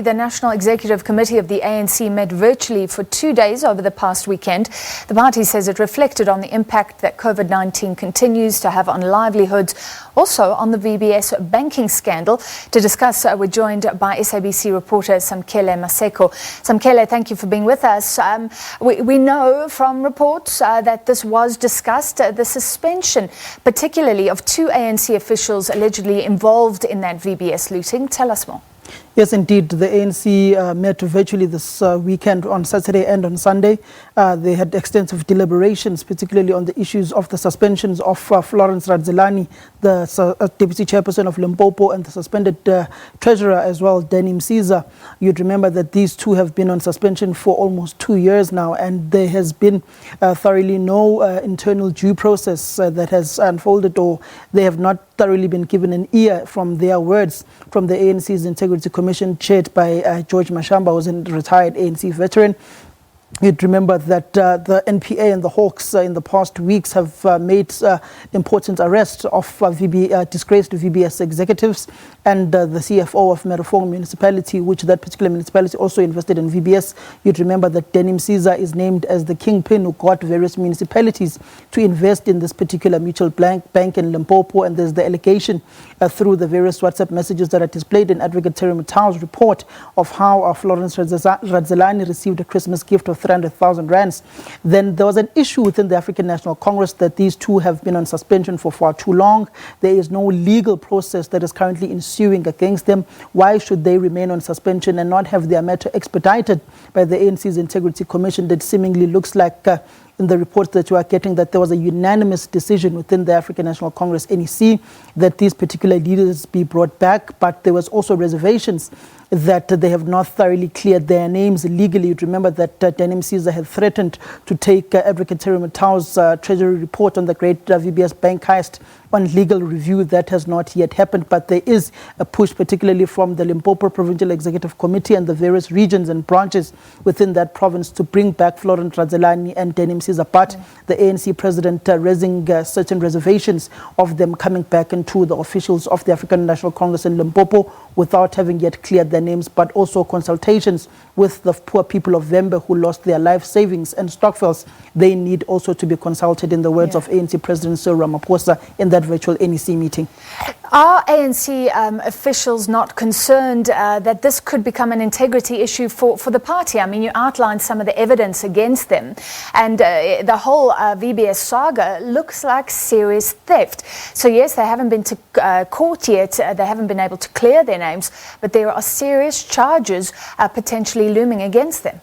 The National Executive Committee of the ANC met virtually for 2 days over the past weekend. The party says it reflected on the impact that COVID-19 continues to have on livelihoods, also on the VBS banking scandal. To discuss, we're joined by SABC reporter Samkele Maseko. Samkele, thank you for being with us. We know from reports that this was discussed, the suspension, particularly of 2 ANC officials allegedly involved in that VBS looting. Tell us more. Yes, indeed. The ANC met virtually this weekend on Saturday and on Sunday. They had extensive deliberations, particularly on the issues of the suspensions of Florence Radzelani, the deputy chairperson of Limpopo, and the suspended treasurer as well, Danny Msiza. You'd remember that these two have been on suspension for almost 2 years now, and there has been thoroughly no internal due process that has unfolded, or they have not thoroughly been given an ear from their words from the ANC's Integrity Commission chaired by George Mashamba, who's a retired ANC veteran. You'd remember that the NPA and the Hawks in the past weeks have made important arrests of disgraced VBS executives and the CFO of Merafong municipality, which that particular municipality also invested in VBS. You'd remember that Danny Msiza is named as the kingpin who got various municipalities to invest in this particular mutual bank in Limpopo, and there's the allegation through the various WhatsApp messages that are displayed in Advocate Terry Matao's report of how Florence Radzelani received a Christmas gift of 300,000 rands. Then there was an issue within the African National Congress that these two have been on suspension for far too long. There is no legal process that is currently ensuing against them. Why should they remain on suspension and not have their matter expedited by the ANC's Integrity Commission? That seemingly looks like in the reports that you are getting that there was a unanimous decision within the African National Congress NEC that these particular leaders be brought back, but there was also reservations that they have not thoroughly cleared their names legally. You'd remember that Danny Msiza had threatened to take Advocate Terry Matao's Treasury report on the great VBS bank heist on legal review. That has not yet happened, but there is a push, particularly from the Limpopo Provincial Executive Committee and the various regions and branches within that province to bring back Florence Radzelani and Danny Msiza, but the ANC president raising certain reservations of them coming back into the officials of the African National Congress in Limpopo without having yet cleared their names, but also consultations with the poor people of Vembe who lost their life savings and stockpiles. They need also to be consulted, in the words of ANC President Cyril Ramaphosa in that virtual NEC meeting. Are ANC officials not concerned that this could become an integrity issue for the party? I mean, you outlined some of the evidence against them, and the whole VBS saga looks like serious theft. So yes, they haven't been to court yet, they haven't been able to clear their names, but there are serious charges potentially looming against them.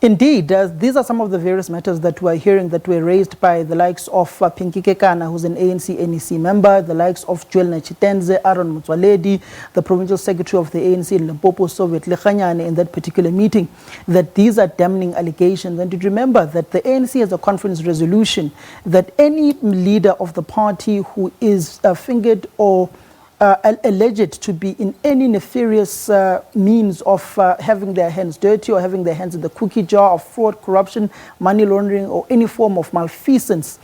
Indeed, these are some of the various matters that we're hearing that were raised by the likes of Pinky Kekana, who's an ANC NEC member, the likes of Joel Nachitenze, Aaron Mutwaledi, the provincial secretary of the ANC in Limpopo, Soviet Lechanyane, in that particular meeting, that these are damning allegations. And to remember that the ANC has a conference resolution that any leader of the party who is fingered or alleged to be in any nefarious means of having their hands dirty or having their hands in the cookie jar of fraud, corruption, money laundering, or any form of malfeasance,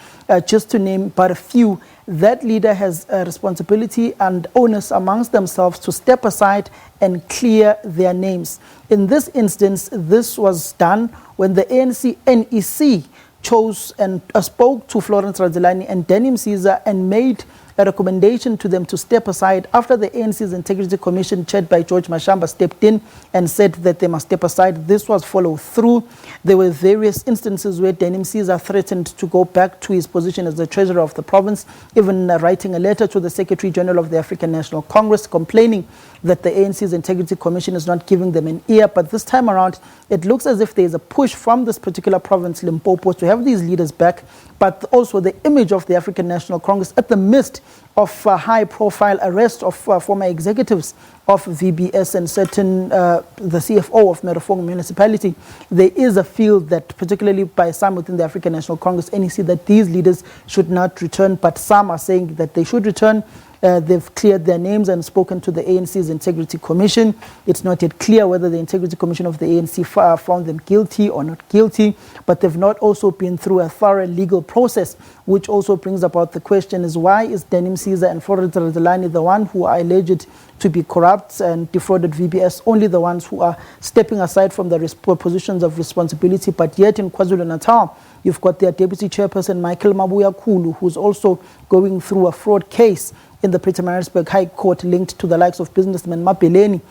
just to name but a few, that leader has a responsibility and onus amongst themselves to step aside and clear their names. In this instance, this was done when the ANC NEC chose and spoke to Florence Radzelani and Danny Msiza and made a recommendation to them to step aside after the ANC's Integrity Commission, chaired by George Mashamba, stepped in and said that they must step aside. This was followed through. There were various instances where Danny Msiza threatened to go back to his position as the treasurer of the province, even writing a letter to the Secretary General of the African National Congress complaining that the ANC's Integrity Commission is not giving them an ear. But this time around, it looks as if there is a push from this particular province, Limpopo, to have these leaders back, but also the image of the African National Congress at the midst of high-profile arrest of former executives of VBS and certain the CFO of Merafong municipality. There is a feel that, particularly by some within the African National Congress NEC, that these leaders should not return, but some are saying that they should return. They've cleared their names and spoken to the ANC's Integrity Commission. It's not yet clear whether the Integrity Commission of the ANC found them guilty or not guilty, but they've not also been through a thorough legal process, which also brings about the question is why is Denim Caesar and Florence Radzelani, the one who are alleged to be corrupt and defrauded VBS, only the ones who are stepping aside from the positions of responsibility, but yet in KwaZulu-Natal, you've got their deputy chairperson, Michael Mabuyakulu, who's also going through a fraud case in the Pietermaritzburg High Court linked to the likes of businessman Mabeleni,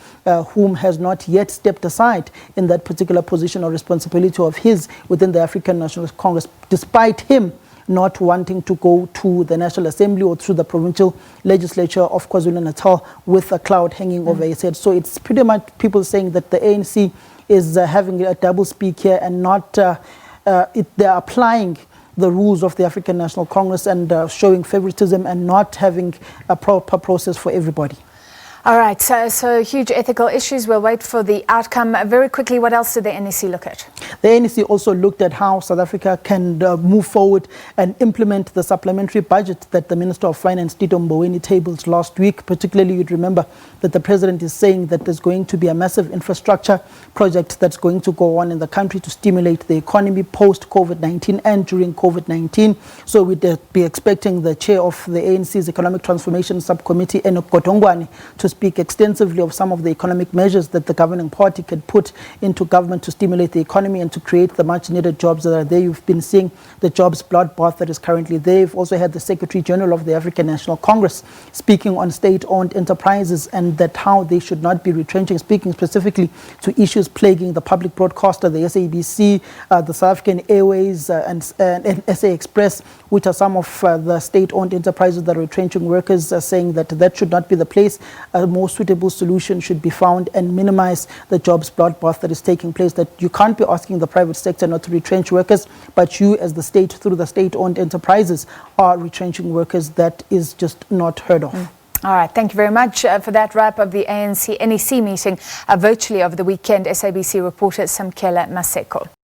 whom has not yet stepped aside in that particular position or responsibility of his within the African National Congress, despite him not wanting to go to the National Assembly or through the provincial legislature of KwaZulu-Natal with a cloud hanging over his head. So it's pretty much people saying that the ANC is having a double speak here and not, they're applying the rules of the African National Congress and showing favoritism and not having a proper process for everybody. All right, so huge ethical issues. We'll wait for the outcome. Very quickly, what else did the NEC look at? The NEC also looked at how South Africa can move forward and implement the supplementary budget that the Minister of Finance, Tito Mboweni, tabled last week. Particularly, you'd remember that the President is saying that there's going to be a massive infrastructure project that's going to go on in the country to stimulate the economy post-COVID-19 and during COVID-19. So we'd be expecting the chair of the ANC's Economic Transformation Subcommittee, Enoch Godongwane, to speak extensively of some of the economic measures that the governing party can put into government to stimulate the economy and to create the much needed jobs that are there. You've been seeing the jobs bloodbath that is currently there. You've also had the Secretary General of the African National Congress speaking on state-owned enterprises and that how they should not be retrenching, speaking specifically to issues plaguing the public broadcaster, the SABC, the South African Airways and SA Express, which are some of the state-owned enterprises that are retrenching workers, saying that that should not be the place. A more suitable solution should be found and minimize the jobs bloodbath that is taking place, that you can't be asking the private sector not to retrench workers, but you as the state, through the state-owned enterprises, are retrenching workers. That is just not heard of. All right, thank you very much for that wrap of the ANC NEC meeting virtually over the weekend. SABC reporter Samkele Maseko.